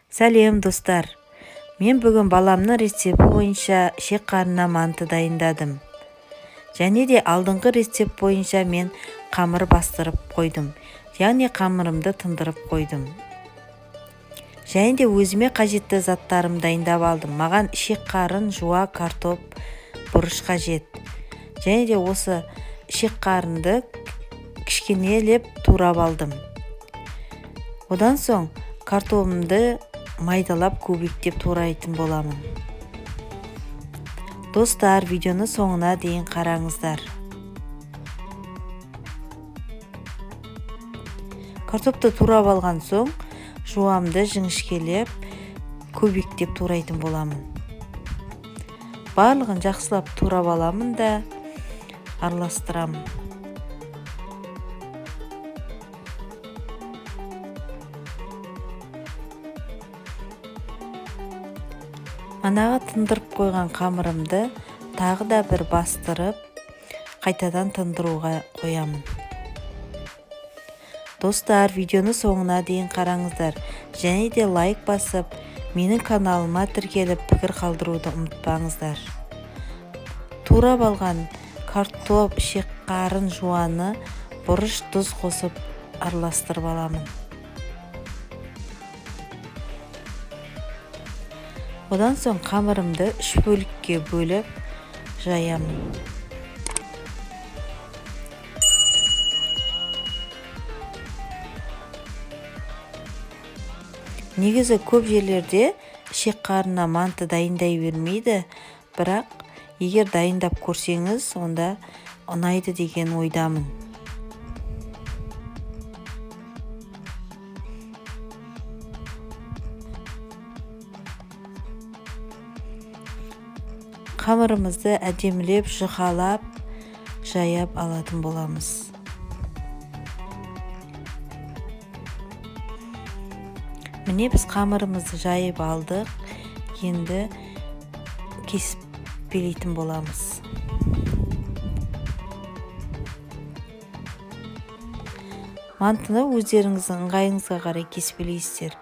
Сәлем достар. Мен бүгін баламның рецепті бойынша ішек қарнына манты дайындадым. Және де алдыңғы рецепт бойынша мен қамыр бастырып қойдым. Яғни қамырымды тындырып қойдым. Және де өзіме қажетті заттарым дайындап алдым. Маған ішек қарын, жуа, картоп, бұрыш қажет. Және де осы ішек қарынды кішкенелеп турап алдым. Одан соң картопымды майдалап көбіктеп турайтын боламын. Достар, видеоны соңына дейін қараңыздар. Картопты турап алған соң жуамды жіңішкелеп көбіктеп турайтын боламын. Барлығын жақсылап турап аламын да араластырамын. Манағы тындырып қойған қамырымды тағы да бір бастырып, қайтадан тындыруға қоямын. Достар, видеоны соңына дейін қараңыздар. Және де лайк басып, менің каналыма тіркеліп пікір қалдыруды ұмытпаңыздар. Турап алған картоп, ішек қарын, жуаны, бұрыш, тұз қосып араластырып аламын. Одан соң қамырымды 3 бөлікке бөліп жаямын. Негізі көп жерлерде ішек қарнына манты дайындай бермейді, бірақ егер дайындап көрсеңіз, онда ұнайды деген ойдамын. Қамырымызды әдемілеп, жұқалап, жаяп алатын боламыз. Міне біз қамырымызды жайып алдық, енді кесіп белейтін боламыз. Мантыны өздеріңіздің ыңғайыңызға қарай кеспелейсіздер.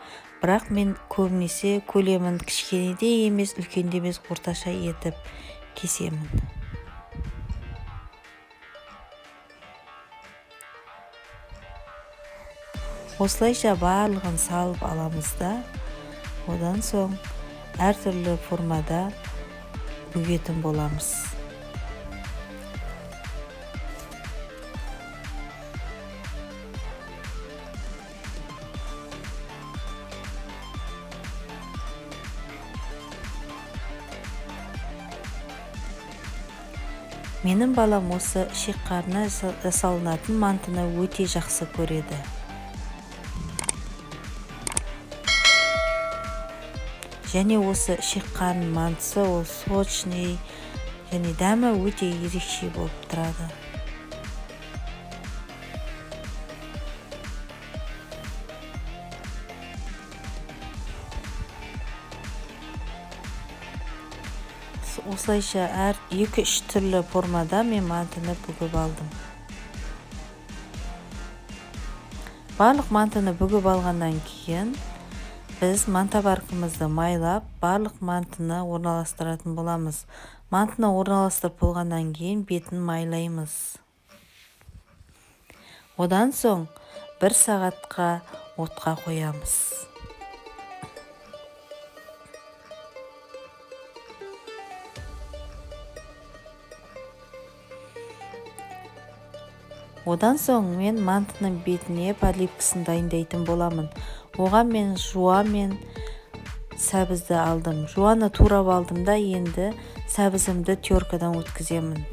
Бірақ мен көбінесе көлемін кішкенеде емес, үлкенде емес, орташа етіп кесемін. Осылайша барлығын салып аламыз да, одан соң әртүрлі формада бөгетін боламыз. Менің балам осы ішек қарнына жасалынатын мантыны өте жақсы көреді. Және осы ішек қарын мантысы, ол сочный, және дәмі өте ерекше болып тұрады. Осылайша 2-3 түрлі формада мен мантыны бүгіп алдым. Барлық мантыны бүгіп алғаннан кейін біз мантабарқымызды майлап, барлық мантыны орналастыратын боламыз. Мантыны орналастырып болғаннан кейін бетін майлаймыз. Одан соң 1 сағатқа отқа қоямыз. Одан соң мен мантының бетіне подливкасын дайындайтын боламын. Оған мен жуа мен сәбізді алдым. Жуаны турап алдым да, енді сәбізімді теркадан өткіземін.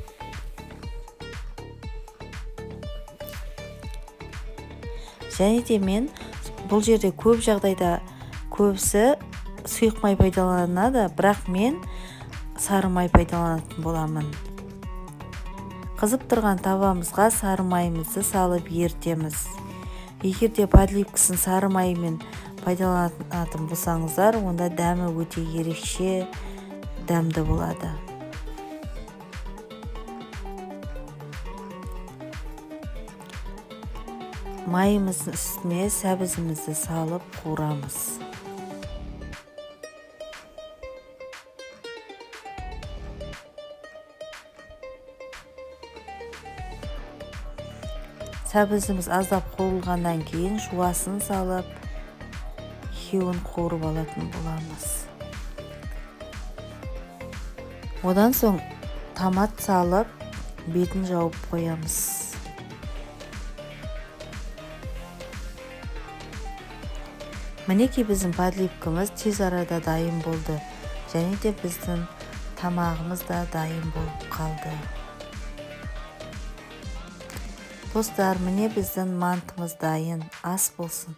Және де мен бұл жерде көп жағдайда көбісі сұйық май пайдаланады, бірақ мен сары май пайдаланатын боламын. Қызып тұрған табамызға сары майымызды салып ертеміз. Егер де подливкасын сары маймен пайдаланатын болсаңыздар, онда дәмі өте ерекше дәмді болады. майымыздың үстіне сәбізімізді салып қуырамыз. сәбізіміз аздап қуырылғаннан кейін жуасын салып екеуін қуырып алатын боламыз. Одан соң томат салып бетін жауып қоямыз. Мінекей біздің подливкамыз тез арада дайын болды. Және де біздің тамағымыз да дайын болып қалды. Достар, міне біздің мантымыз дайын. Ас болсын.